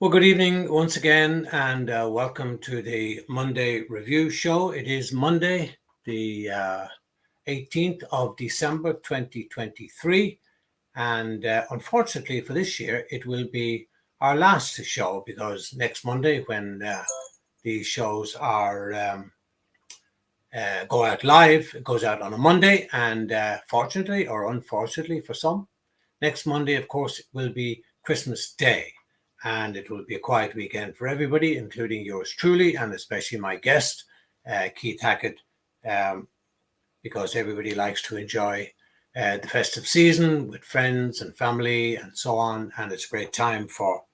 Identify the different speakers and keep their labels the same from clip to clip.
Speaker 1: Well, good evening once again, and welcome to the Monday Review Show. It is Monday, the 18th of December 2023, and unfortunately for this year, it will be our last show because next Monday, when these shows are go out live, it goes out on a Monday, and fortunately or unfortunately for some, next Monday, of course, will be Christmas Day. And it will be a quiet weekend for everybody, including yours truly, and especially my guest, Keith Hackett, because everybody likes to enjoy the festive season with friends and family and so on. And it's a great time for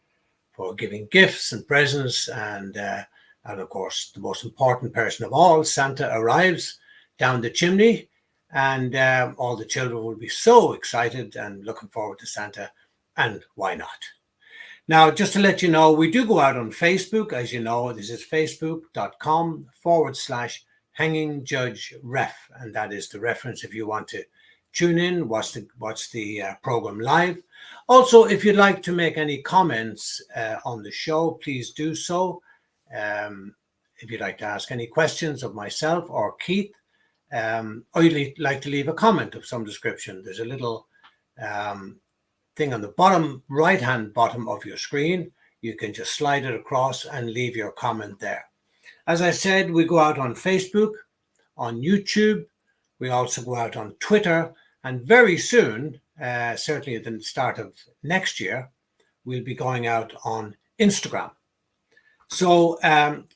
Speaker 1: giving gifts and presents. And of course, the most important person of all, Santa, arrives down the chimney. And all the children will be so excited and looking forward to Santa. And why not? Now, just to let you know, we do go out on Facebook. As you know, this is facebook.com/Hanging Judge Ref. And that is the reference if you want to tune in, watch the program live. Also, if you'd like to make any comments on the show, please do so. If you'd like to ask any questions of myself or Keith, or you'd like to leave a comment of some description, there's a little thing on the right-hand bottom of your screen. You can just slide it across and leave your comment there. As I said, we go out on Facebook, on YouTube. We also go out on Twitter, and very soon, certainly at the start of next year, we'll be going out on Instagram. So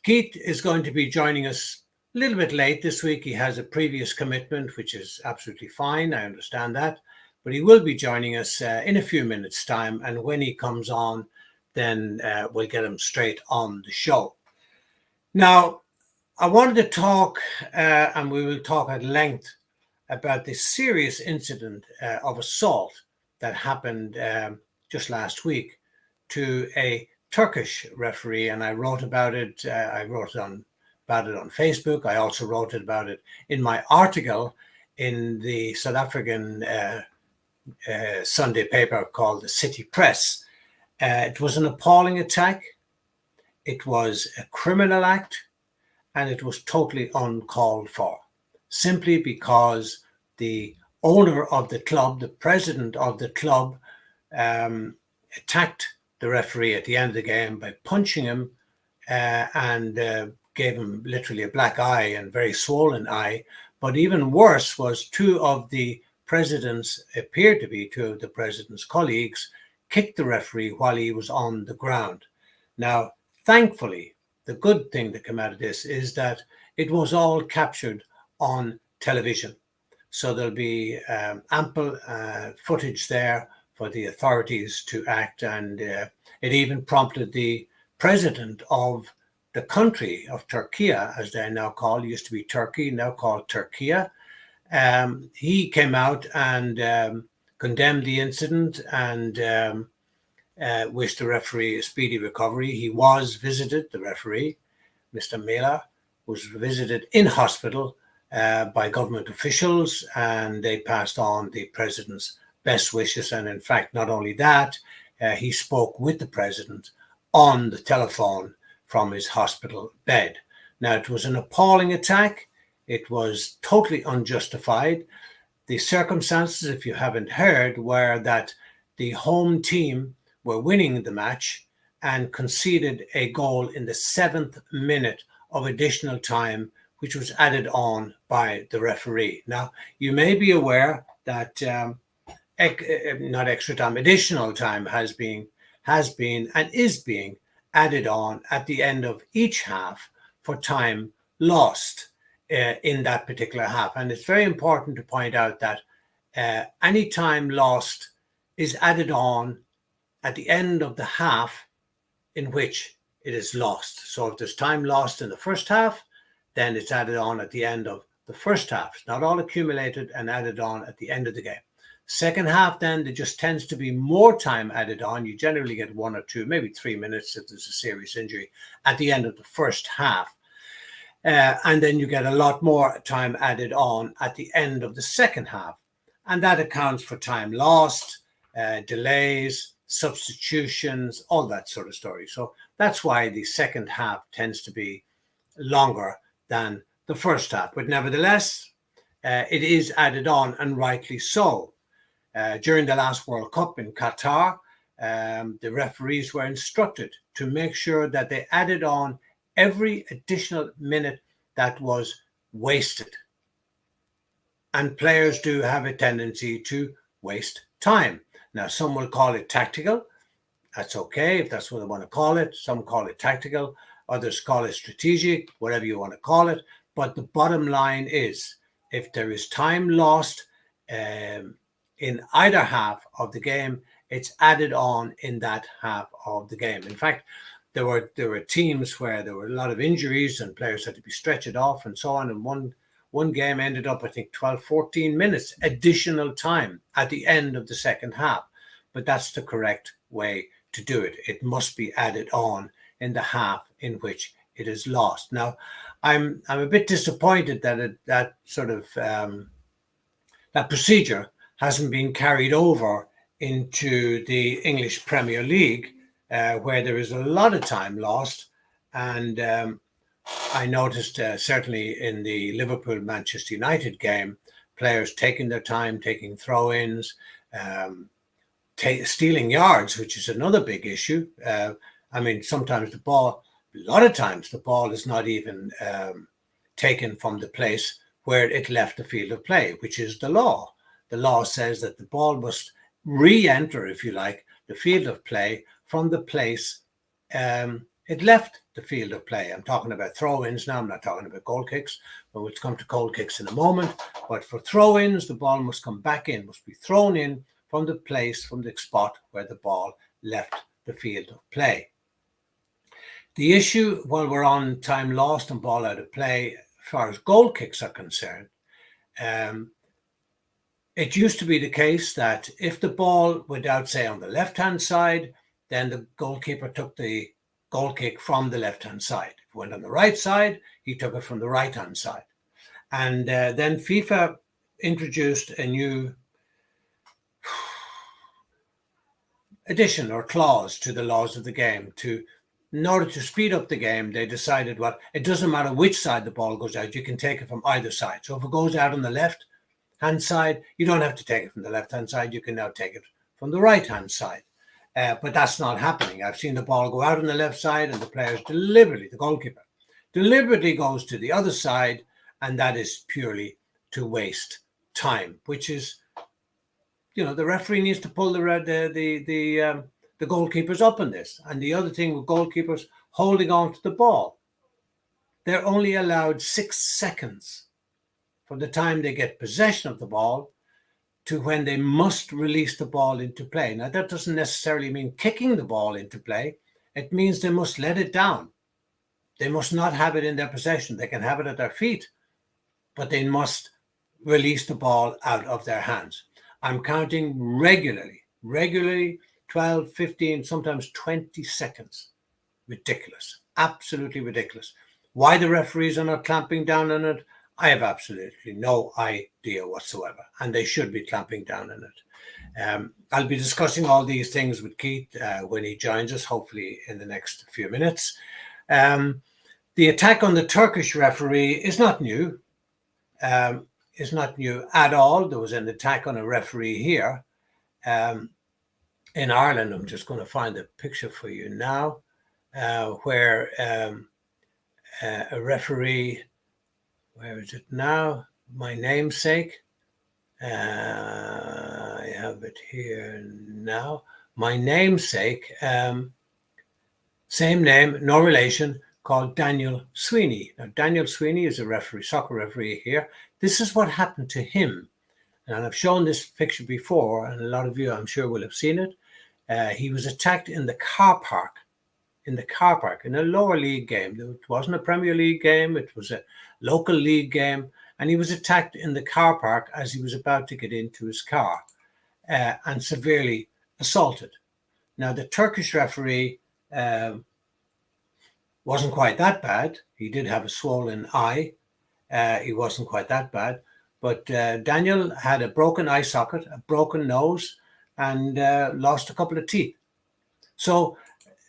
Speaker 1: Keith is going to be joining us a little bit late this week. He has a previous commitment, which is absolutely fine. I understand that. But he will be joining us in a few minutes' time. And when he comes on, then we'll get him straight on the show. Now, I wanted to talk, and we will talk at length, about this serious incident of assault that happened just last week to a Turkish referee. And I wrote about it. I wrote about it on Facebook. I also wrote about it in my article in the South African Sunday paper called the City Press. It was an appalling attack. It was a criminal act, and it was totally uncalled for, simply because the owner of the club, the president of the club, attacked the referee at the end of the game by punching him and gave him literally a black eye and very swollen eye. But even worse was two of the president's colleagues kicked the referee while he was on the ground. Now, thankfully, the good thing that came out of this is that it was all captured on television. So there'll be ample footage there for the authorities to act. And it even prompted the president of the country of Turkey, as they're now called, used to be Turkey, now called Turkey. He came out and condemned the incident and wished the referee a speedy recovery. He was visited, the referee, Mr. Mela, was visited in hospital by government officials, and they passed on the president's best wishes. And in fact, not only that, he spoke with the president on the telephone from his hospital bed. Now, it was an appalling attack. It was totally unjustified. The circumstances, if you haven't heard, were that the home team were winning the match and conceded a goal in the 7th minute of additional time, which was added on by the referee. Now, you may be aware that not extra time, additional time has been and is being added on at the end of each half for time lost in that particular half. And it's very important to point out that any time lost is added on at the end of the half in which it is lost. So if there's time lost in the first half, then it's added on at the end of the first half. It's not all accumulated and added on at the end of the game. Second half, then, there just tends to be more time added on. You generally get 1 or 2, maybe 3 minutes if there's a serious injury at the end of the first half. And then you get a lot more time added on at the end of the second half. And that accounts for time lost, delays, substitutions, all that sort of story. So that's why the second half tends to be longer than the first half. But nevertheless, it is added on, and rightly so. During the last World Cup in Qatar, the referees were instructed to make sure that they added on every additional minute that was wasted. And players do have a tendency to waste time. Now, some will call it tactical. That's okay if that's what they want to call it. Some call it tactical. Others call it strategic, whatever you want to call it. But the bottom line is, if there is time lost in either half of the game, it's added on in that half of the game. In fact, there were teams where there were a lot of injuries and players had to be stretched off and so on. And one game ended up, I think, 12, 14 minutes additional time at the end of the second half. But that's the correct way to do it. It must be added on in the half in which it is lost. Now, I'm a bit disappointed that that sort of that procedure hasn't been carried over into the English Premier League, where there is a lot of time lost. And I noticed certainly in the Liverpool-Manchester United game, players taking their time, taking throw-ins, stealing yards, which is another big issue. I mean, sometimes a lot of times the ball is not even taken from the place where it left the field of play, which is the law. The law says that the ball must re-enter, if you like, the field of play from the place it left the field of play. I'm talking about throw-ins now. I'm not talking about goal kicks, but we'll come to goal kicks in a moment. But for throw-ins, the ball must come back in, must be thrown in from the place, from the spot where the ball left the field of play. The issue, while we're on time lost and ball out of play, as far as goal kicks are concerned, it used to be the case that if the ball went out, say, on the left-hand side, then the goalkeeper took the goal kick from the left-hand side. If it went on the right side, he took it from the right-hand side. And then FIFA introduced a new addition or clause to the laws of the game. In order to speed up the game, they decided, well, it doesn't matter which side the ball goes out, you can take it from either side. So if it goes out on the left-hand side, you don't have to take it from the left-hand side, you can now take it from the right-hand side. But that's not happening. I've seen the ball go out on the left side and the players deliberately, the goalkeeper, deliberately goes to the other side, and that is purely to waste time, which is, the referee needs to pull the goalkeepers up on this. And the other thing with goalkeepers holding on to the ball, they're only allowed 6 seconds from the time they get possession of the ball to when they must release the ball into play. Now, that doesn't necessarily mean kicking the ball into play. It means they must let it down. They must not have it in their possession. They can have it at their feet, but they must release the ball out of their hands. I'm counting regularly, 12, 15, sometimes 20 seconds. Ridiculous, absolutely ridiculous. Why the referees are not clamping down on it, I have absolutely no idea whatsoever, and they should be clamping down on it. I'll be discussing all these things with Keith when he joins us, hopefully in the next few minutes. The attack on the Turkish referee is not new. It's not new at all. There was an attack on a referee here in Ireland. I'm just going to find a picture for you now, where a referee, where is it now? My namesake. I have it here now. My namesake, same name, no relation, called Daniel Sweeney. Now, Daniel Sweeney is a referee, soccer referee here. This is what happened to him. And I've shown this picture before, and a lot of you, I'm sure, will have seen it. He was attacked in the car park, in a lower league game. It wasn't a Premier League game. It was a local league game. And he was attacked in the car park as he was about to get into his car and severely assaulted. Now, the Turkish referee wasn't quite that bad. He did have a swollen eye. He wasn't quite that bad. But Daniel had a broken eye socket, a broken nose, and lost a couple of teeth So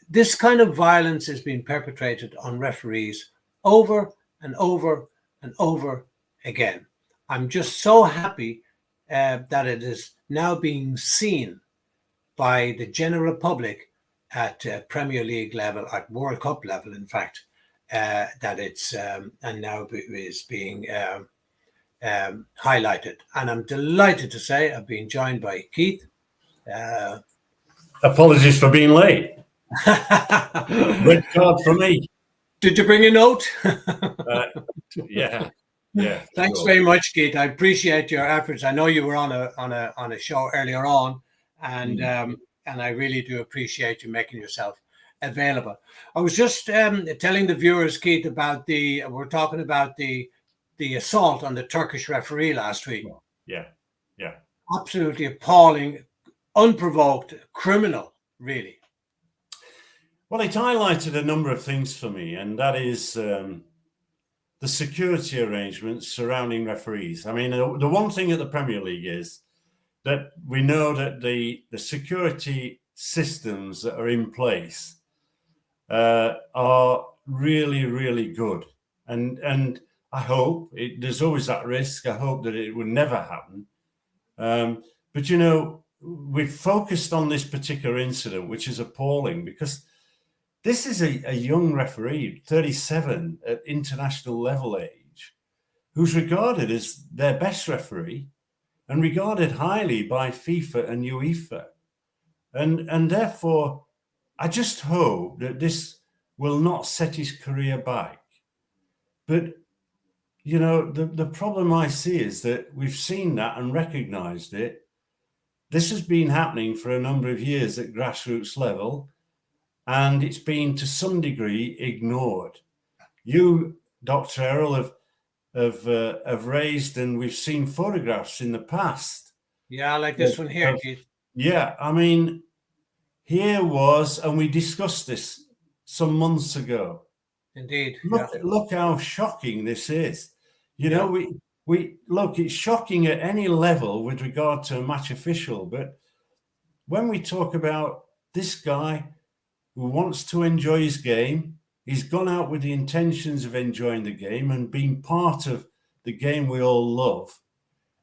Speaker 1: this kind of violence is being perpetrated on referees over and over and over again. I'm just so happy that it is now being seen by the general public at Premier League level, at World Cup level, in fact, that it's and now is being highlighted. And I'm delighted to say I've been joined by Keith.
Speaker 2: Apologies for being late. Red card for me.
Speaker 1: Did you bring a note?
Speaker 2: Yeah.
Speaker 1: Thanks very much, Keith. I appreciate your efforts. I know you were on a show earlier on, and I really do appreciate you making yourself available. I was just telling the viewers, Keith, about we're talking about the assault on the Turkish referee last week.
Speaker 2: Yeah.
Speaker 1: Absolutely appalling, unprovoked, criminal, really.
Speaker 2: Well, it highlighted a number of things for me, and that is the security arrangements surrounding referees. I mean, the one thing at the Premier League is that we know that the security systems that are in place are really, really good. And I hope, there's always that risk, I hope that it would never happen. But, you know, we've focused on this particular incident, which is appalling, because this is a young referee, 37 at international level age, who's regarded as their best referee and regarded highly by FIFA and UEFA. And therefore, I just hope that this will not set his career back. But, you know, the problem I see is that we've seen that and recognized it. This has been happening for a number of years at grassroots level, and it's been to some degree ignored. You, Dr. Errol, have raised, and we've seen photographs in the past.
Speaker 1: Yeah, like this one here, Keith.
Speaker 2: Yeah, I mean, here was, and we discussed this some months ago.
Speaker 1: Indeed.
Speaker 2: Look how shocking this is. You know, we look, it's shocking at any level with regard to a match official, but when we talk about this guy who wants to enjoy his game, he's gone out with the intentions of enjoying the game and being part of the game we all love,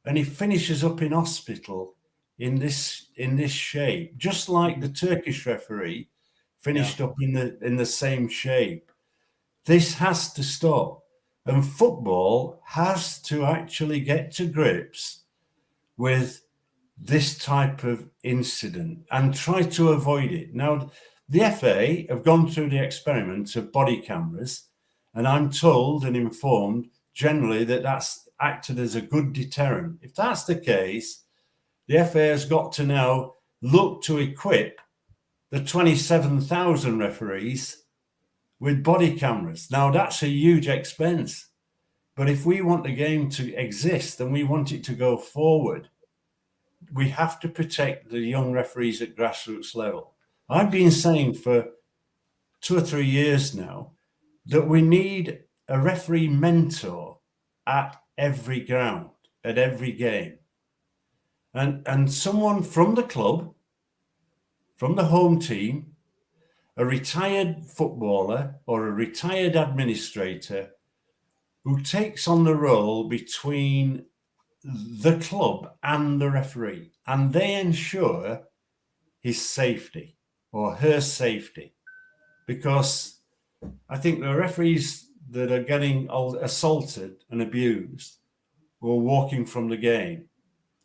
Speaker 2: and he finishes up in hospital in this shape, just like the Turkish referee finished up in the same shape. This has to stop, and football has to actually get to grips with this type of incident and try to avoid it. Now, the FA have gone through the experiment of body cameras, and I'm told and informed generally that that's acted as a good deterrent. If that's the case, the FA has got to now look to equip the 27,000 referees with body cameras. Now, that's a huge expense. But if we want the game to exist and we want it to go forward, we have to protect the young referees at grassroots level. I've been saying for 2 or 3 years now that we need a referee mentor at every ground, at every game. And someone from the club, from the home team, a retired footballer or a retired administrator who takes on the role between the club and the referee, and they ensure his safety or her safety, because I think the referees that are getting assaulted and abused were walking from the game,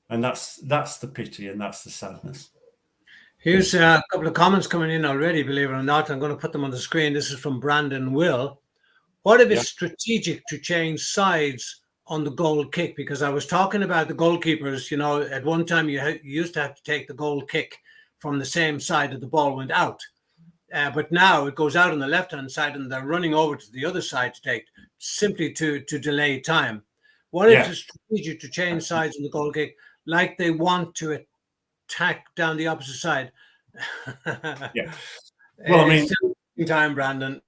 Speaker 2: and that's the pity and that's the sadness.
Speaker 1: Here's a couple of comments coming in already, believe it or not. I'm going to put them on the screen. This is from Brandon Will. What if it's strategic to change sides on the goal kick? Because I was talking about the goalkeepers, you know, at one time you used to have to take the goal kick from the same side that the ball went out. But now it goes out on the left-hand side and they're running over to the other side to take, simply to delay time. What if it's strategic to change sides on the goal kick, like they want to attack down the opposite side?
Speaker 2: Well, I mean,
Speaker 1: time, Brandon.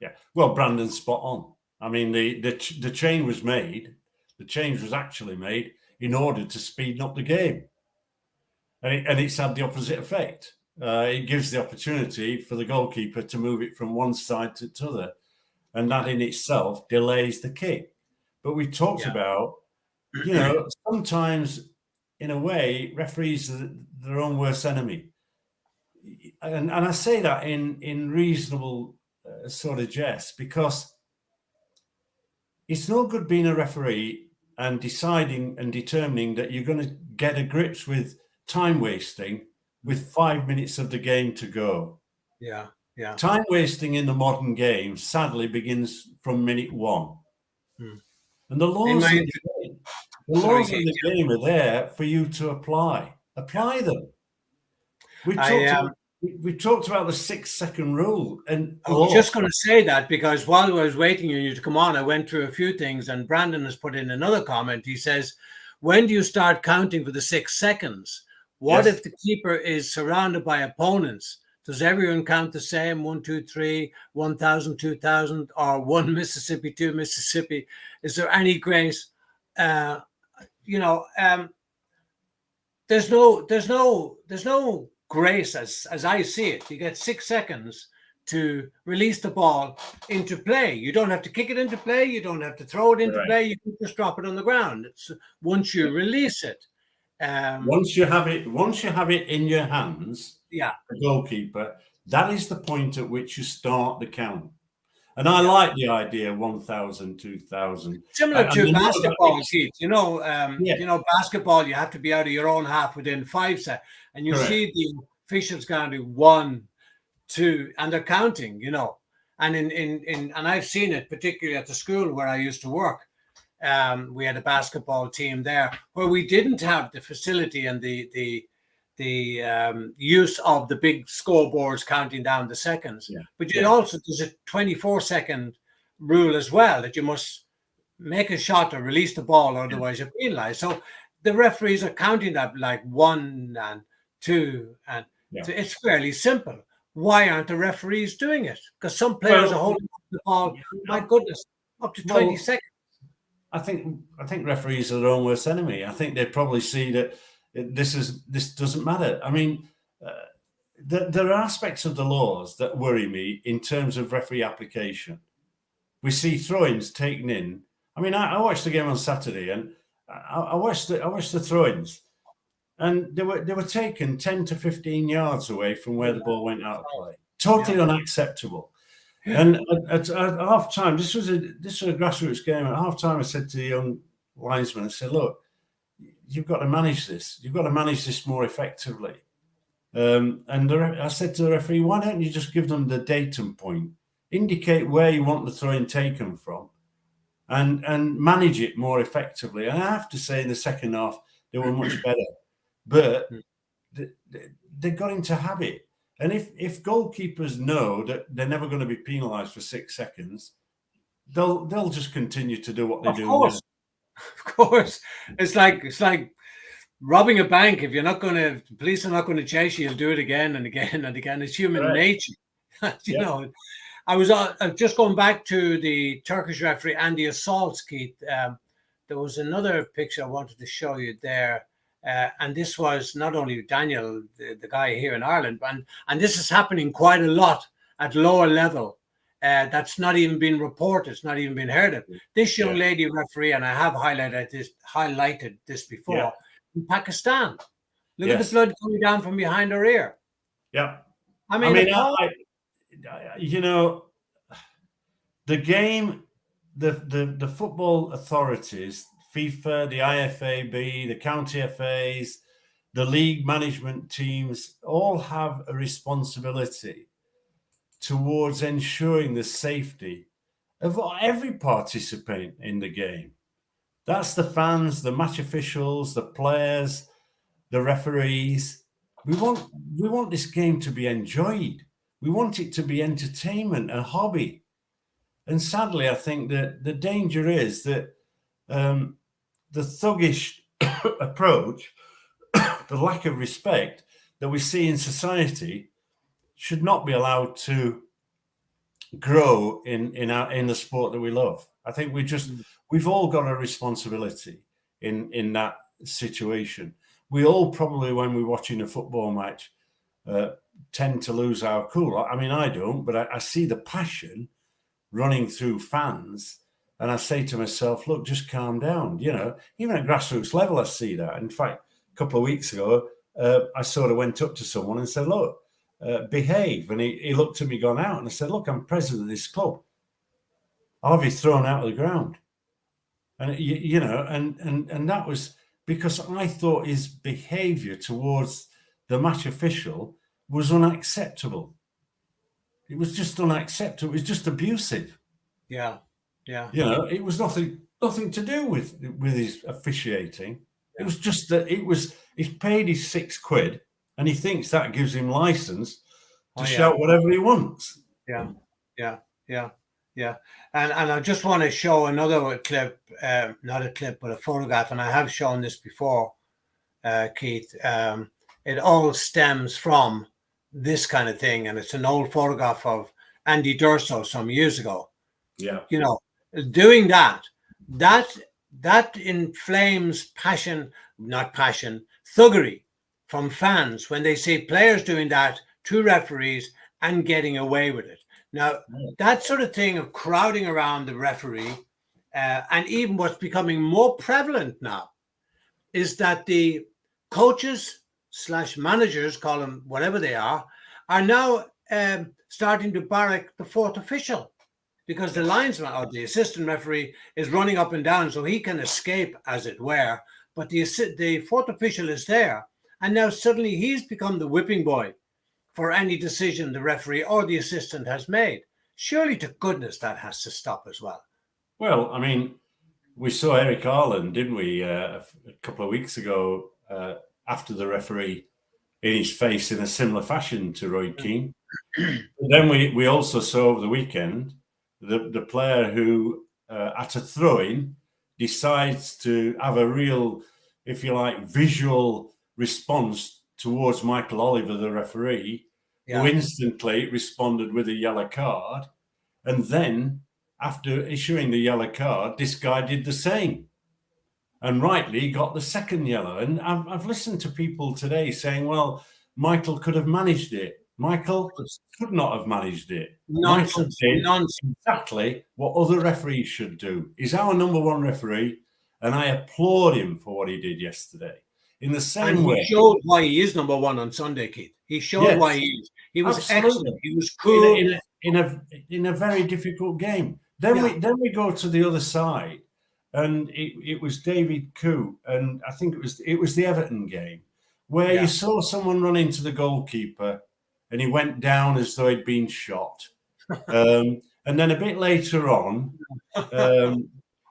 Speaker 2: Yeah, well, Brandon's spot on. I mean, the change was made. The change was actually made in order to speed up the game, and it's had the opposite effect. it gives the opportunity for the goalkeeper to move it from one side to the other, and that in itself delays the kick. But we talked about, sometimes in a way, referees are their own worst enemy. And I say that in reasonable sort of jest, because it's no good being a referee and deciding and determining that you're going to get a grips with time wasting with 5 minutes of the game to go.
Speaker 1: Yeah.
Speaker 2: Time wasting in the modern game sadly begins from minute 1. And the laws of the game are there for you to apply them. We talked about the 6-second rule, and
Speaker 1: I was just going to say that, because while I was waiting for you to come on, I went through a few things, and Brandon has put in another comment. He says, when do you start counting for the 6 seconds? What if the keeper is surrounded by opponents? Does everyone count the same? 1, 2, 3, 1,000, 2,000, or 1 Mississippi, 2 Mississippi? Is there any grace? There's no grace as I see it. You get 6 seconds to release the ball into play. You don't have to kick it into play. You don't have to throw it into play. You can just drop it on the ground. It's once you release it.
Speaker 2: Once you have it in your hands, the goalkeeper, that is the point at which you start the count. And I like the idea of 1,000, 2,000.
Speaker 1: Similar to basketball, Keith. Basketball, you have to be out of your own half within 5 seconds. And you see the officials counting 1, 2, and they're counting, And and I've seen it, particularly at the school where I used to work. We had a basketball team there where we didn't have the facility and the use of the big scoreboards counting down the seconds. But there's a 24-second rule as well, that you must make a shot or release the ball, otherwise you're penalized. So the referees are counting that like 1 and 2, and it's fairly simple. Why aren't the referees doing it? Because some players are holding the ball, my goodness, up to 20 seconds.
Speaker 2: I think referees are their own worst enemy. I think they probably see that this doesn't matter. I mean, there are aspects of the laws that worry me in terms of referee application. We see throw-ins taken in. I mean, I watched the game on Saturday, and I watched the throw-ins, and they were taken 10 to 15 yards away from where the ball went out of play. Totally unacceptable. And at half time, this was a grassroots game. At half time, I said to the young linesman, I said, look, you've got to manage this. You've got to manage this more effectively. And I said to the referee, why don't you just give them the datum point, indicate where you want the throw-in taken from, and manage it more effectively. And I have to say, in the second half, they were much better. But they got into habit. And if goalkeepers know that they're never going to be penalised for 6 seconds, they'll just continue to do what they do.
Speaker 1: Of course, it's like robbing a bank. If you're not going to, the police are not going to chase you, you'll do it again and again and again. It's human nature, know. I was just going back to the Turkish referee and the assaults, Keith. There was another picture I wanted to show you there. And this was not only Daniel, the guy here in Ireland, and this is happening quite a lot at lower level. That's not even been reported. It's not even been heard of. This young lady referee, and I have highlighted this before, in Pakistan. Look at the blood coming down from behind her ear.
Speaker 2: Yeah.
Speaker 1: I mean
Speaker 2: the game, the football authorities, FIFA, the IFAB, the county FAs, the league management teams all have a responsibility towards ensuring the safety of every participant in the game. That's the fans, the match officials, the players, the referees. We want this game to be enjoyed. We want it to be entertainment, a hobby. And sadly, I think that the danger is that the thuggish approach, the lack of respect that we see in society, should not be allowed to grow in the sport that we love. I think we've all got a responsibility in that situation. We all probably, when we're watching a football match, tend to lose our cool. I mean, I don't, but I see the passion running through fans, and I say to myself, look, just calm down. You know, even at grassroots level, I see that. In fact, a couple of weeks ago, I sort of went up to someone and said, look, behave. And he looked at me, gone out, and I said, look, I'm president of this club. I'll have you thrown out of the ground. And, you know, and that was because I thought his behavior towards the match official was unacceptable. It was just unacceptable. It was just abusive.
Speaker 1: Yeah. Yeah.
Speaker 2: You know, it was nothing to do with his officiating. It was just that he's paid his £6 and he thinks that gives him license to shout whatever he wants.
Speaker 1: Yeah. And I just want to show another clip, not a clip, but a photograph. And I have shown this before, Keith. It all stems from this kind of thing. And it's an old photograph of Andy Durso some years ago.
Speaker 2: Yeah.
Speaker 1: You know, doing that inflames thuggery from fans when they see players doing that to referees and getting away with it. Now, that sort of thing of crowding around the referee, and even what's becoming more prevalent now, is that the coaches / managers, call them whatever they are now starting to barrack the fourth official, because the linesman or the assistant referee is running up and down so he can escape, as it were. But the fourth official is there. And now suddenly he's become the whipping boy for any decision the referee or the assistant has made. Surely to goodness that has to stop as well.
Speaker 2: Well, I mean, we saw Eric Haaland, didn't we, a couple of weeks ago after the referee in his face in a similar fashion to Roy Keane. Then we also saw over the weekend the player who, at a throw-in, decides to have a real, if you like, visual response towards Michael Oliver, the referee, who instantly responded with a yellow card. And then, after issuing the yellow card, this guy did the same. And rightly got the second yellow. And I've listened to people today saying, well, Michael could have managed it. Michael could not have managed it.
Speaker 1: Nonsense. Nonsense.
Speaker 2: Exactly what other referees should do. He's our number one referee, and I applaud him for what he did yesterday. In the same way,
Speaker 1: he showed why he is number one on Sunday, Keith. He showed why he is. He was excellent. He was cool
Speaker 2: in a very difficult game. Then we go to the other side, and it was David Coote, and I think it was the Everton game where you saw someone run into the goalkeeper, and he went down as though he'd been shot. And then a bit later on,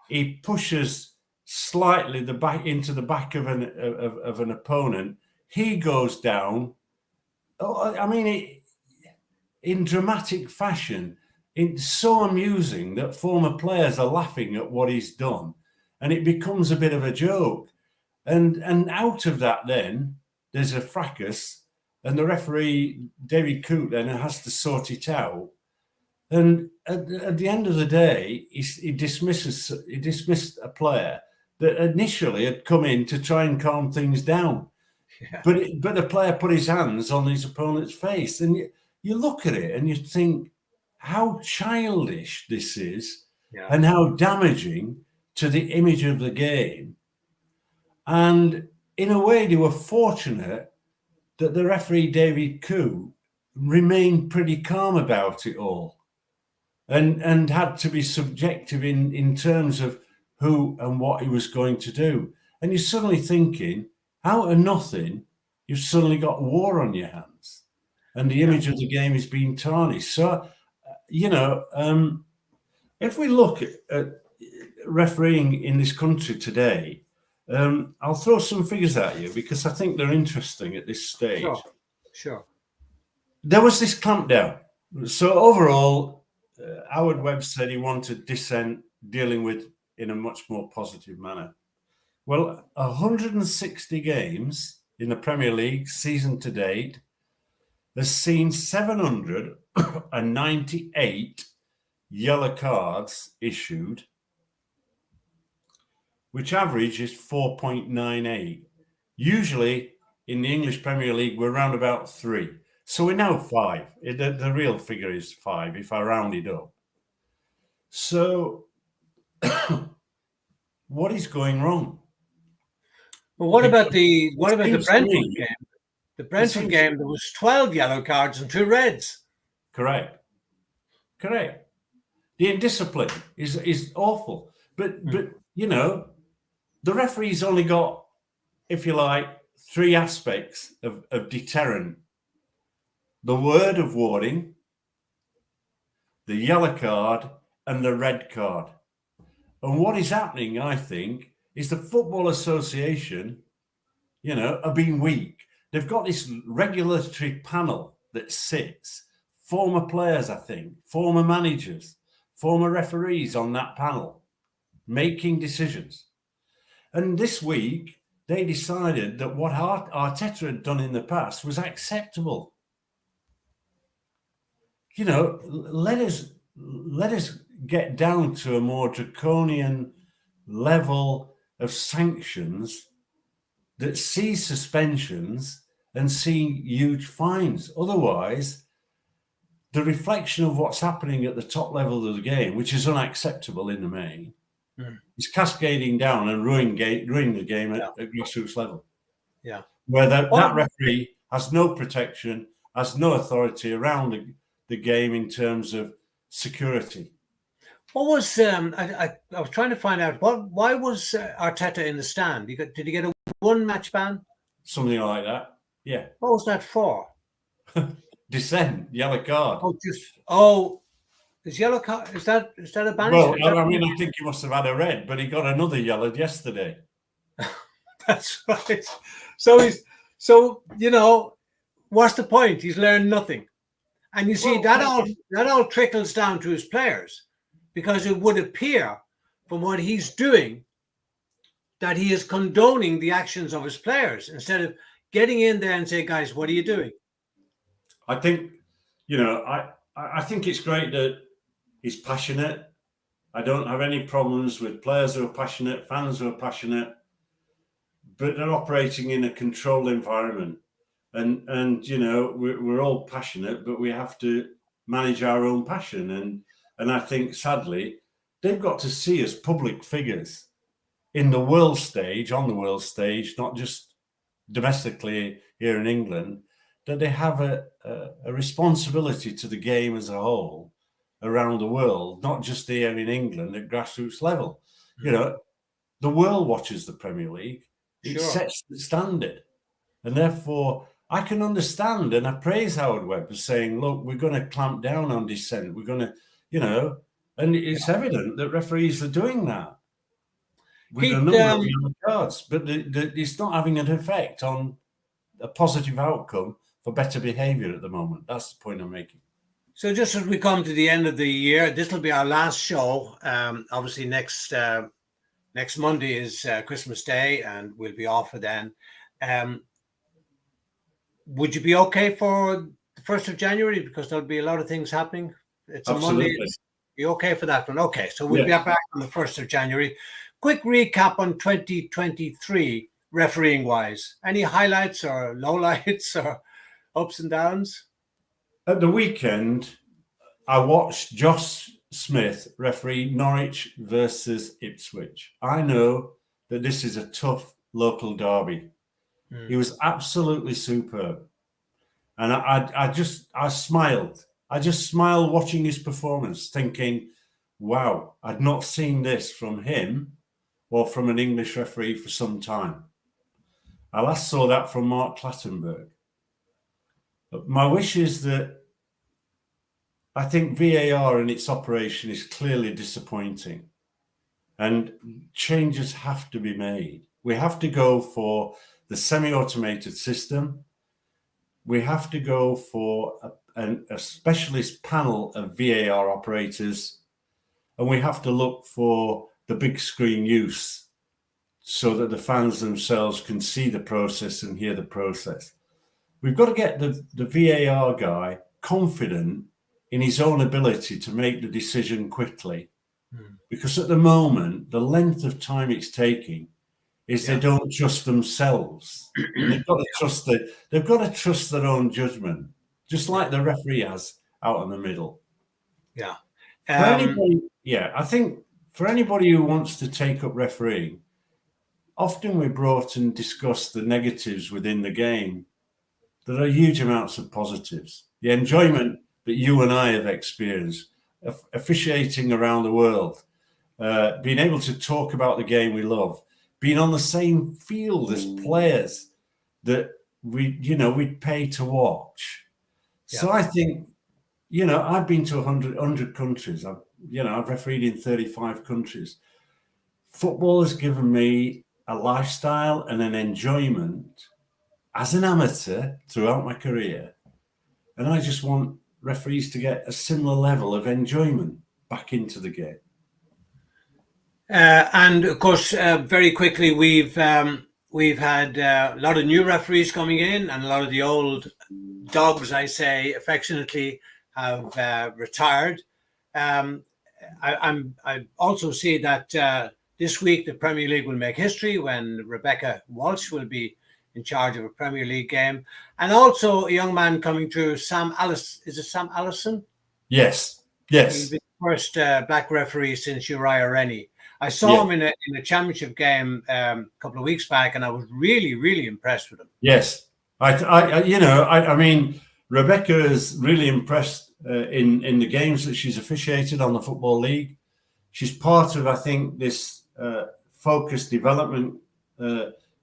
Speaker 2: he pushes slightly into the back of an opponent. He goes down. I mean, in dramatic fashion. It's so amusing that former players are laughing at what he's done, and it becomes a bit of a joke. And out of that, then there's a fracas. And the referee, David Coote, then has to sort it out. And at the end of the day, he dismissed a player that initially had come in to try and calm things down. Yeah. But the player put his hands on his opponent's face. And you look at it and you think how childish this is and how damaging to the image of the game. And in a way, they were fortunate that the referee, David Coote, remained pretty calm about it all and had to be subjective in terms of who and what he was going to do. And you're suddenly thinking, out of nothing, you've suddenly got war on your hands and the image of the game is being tarnished. So, you know, if we look at refereeing in this country today, I'll throw some figures at you because I think they're interesting at this stage.
Speaker 1: Sure.
Speaker 2: There was this clampdown. So overall, Howard Webb said he wanted dissent dealing with in a much more positive manner. Well, 160 games in the Premier League season to date has seen 798 yellow cards issued, which average is 4.98. Usually in the English Premier League, we're around about 3. So we're now 5. The real figure is 5 if I round it up. So what is going wrong?
Speaker 1: Well, what about the Brentford
Speaker 2: me,
Speaker 1: game? The Brentford game, there was 12 yellow cards and 2 reds.
Speaker 2: Correct. The indiscipline is awful. But you know, the referee's only got, if you like, 3 aspects of deterrent: the word of warning, the yellow card, and the red card. And what is happening, I think, is the Football Association, you know, are being weak. They've got this regulatory panel that sits, former players, I think, former managers, former referees on that panel, making decisions. And this week, they decided that what Arteta had done in the past was acceptable. You know, let us get down to a more draconian level of sanctions that see suspensions and see huge fines. Otherwise, the reflection of what's happening at the top level of the game, which is unacceptable in the main, is cascading down and ruining the game at grassroots level.
Speaker 1: Yeah.
Speaker 2: Where that referee has no protection, has no authority around the game in terms of security.
Speaker 1: What was I was trying to find out why was Arteta in the stand? Did he get a 1 match ban?
Speaker 2: Something like that. Yeah.
Speaker 1: What was that for?
Speaker 2: Dissent, yellow card.
Speaker 1: Is yellow card? Is that a ban?
Speaker 2: Well, I mean, I think he must have had a red, but he got another yellow yesterday.
Speaker 1: That's right. So you know, what's the point? He's learned nothing, and you see that all trickles down to his players, because it would appear from what he's doing that he is condoning the actions of his players instead of getting in there and say, guys, what are you doing?
Speaker 2: I think, you know, I think it's great that he's passionate. I don't have any problems with players who are passionate, fans who are passionate, but they're operating in a controlled environment. And you know, we're all passionate, but we have to manage our own passion. And I think, sadly, they've got to see as public figures in the world stage, on the world stage, not just domestically here in England, that they have a responsibility to the game as a whole around the world, not just here in England at grassroots level. You know, the world watches the Premier League. It sets the standard. And therefore, I can understand, and I praise Howard Webb for saying, look, we're going to clamp down on dissent. We're going to, you know, and it's evident that referees are doing that with a number of yellow cards, but it's not having an effect on a positive outcome for better behaviour at the moment. That's the point I'm making.
Speaker 1: So just as we come to the end of the year, this will be our last show. Obviously, next Monday is Christmas Day, and we'll be off for then. Would you be okay for the 1st of January? Because there'll be a lot of things happening. It's
Speaker 2: Absolutely.
Speaker 1: a Monday. You okay for that one? Okay, so we'll be back on the 1st of January. Quick recap on 2023 refereeing wise. Any highlights or lowlights or ups and downs?
Speaker 2: At the weekend, I watched Josh Smith referee Norwich versus Ipswich. I know that this is a tough local derby. He was absolutely superb. And I smiled. I just smiled watching his performance, thinking, wow, I'd not seen this from him or from an English referee for some time. I last saw that from Mark Clattenburg. But my wish is that I think VAR and its operation is clearly disappointing, and changes have to be made. We have to go for the semi-automated system. We have to go for a specialist panel of VAR operators, and we have to look for the big screen use so that the fans themselves can see the process and hear the process. We've got to get the VAR guy confident in his own ability to make the decision quickly. Because at the moment, the length of time it's taking is they don't trust themselves. And they've got to trust their own judgment, just like the referee has out in the middle.
Speaker 1: Yeah.
Speaker 2: For anybody, I think for anybody who wants to take up refereeing, often we're brought and discuss the negatives within the game. There are huge amounts of positives. The enjoyment that you and I have experienced, officiating around the world, being able to talk about the game we love, being on the same field as players that we'd pay to watch. So I think, I've been to 100 countries. I've refereed in 35 countries. Football has given me a lifestyle and an enjoyment as an amateur throughout my career. And I just want referees to get a similar level of enjoyment back into the game.
Speaker 1: And of course, very quickly, we've had a lot of new referees coming in, and a lot of the old dogs, I say affectionately, have retired. I also see that this week the Premier League will make history when Rebecca Walsh will be in charge of a Premier League game, and also a young man coming through, Sam Allison. Is it Sam Allison?
Speaker 2: Yes.
Speaker 1: He'll be the first black referee since Uriah Rennie. I saw him in a championship game a couple of weeks back, and I was really, really impressed with him.
Speaker 2: Yes, I mean, Rebecca is really impressed in the games that she's officiated on the Football League. She's part of, I think, this focused development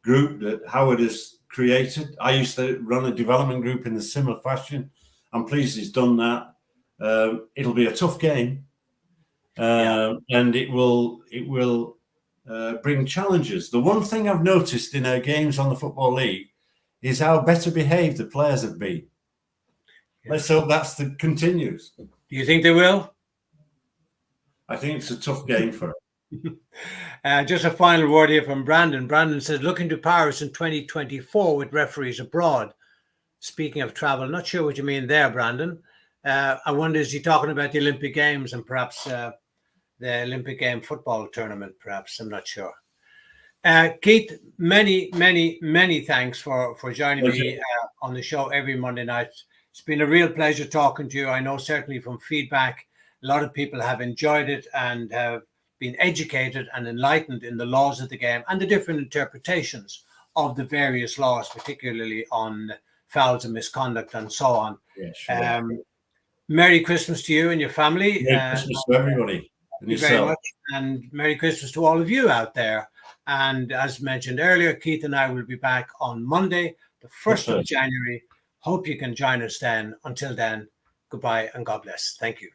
Speaker 2: group that Howard has created. I used to run a development group in a similar fashion. I'm pleased he's done that. It'll be a tough game. And it will bring challenges. The one thing I've noticed in our games on the Football League is how better behaved the players have been. Let's hope that continues.
Speaker 1: Do you think they will?
Speaker 2: I think it's a tough game for them.
Speaker 1: Just a final word here from Brandon. Brandon says, looking to Paris in 2024 with referees abroad. Speaking of travel, not sure what you mean there, Brandon. I wonder, is he talking about the Olympic Games and perhaps the Olympic game football tournament, perhaps? I'm not sure. Keith, many, many, many thanks for joining me on the show every Monday night. It's been a real pleasure talking to you. I know certainly from feedback, a lot of people have enjoyed it and have been educated and enlightened in the laws of the game and the different interpretations of the various laws, particularly on fouls and misconduct and so on.
Speaker 2: Yeah, sure.
Speaker 1: Merry Christmas to you and your family.
Speaker 2: Merry Christmas to everybody.
Speaker 1: Thank you very much. And Merry Christmas to all of you out there. And as mentioned earlier, Keith and I will be back on Monday, the 1st of January. Hope you can join us then. Until then, goodbye and God bless. Thank you.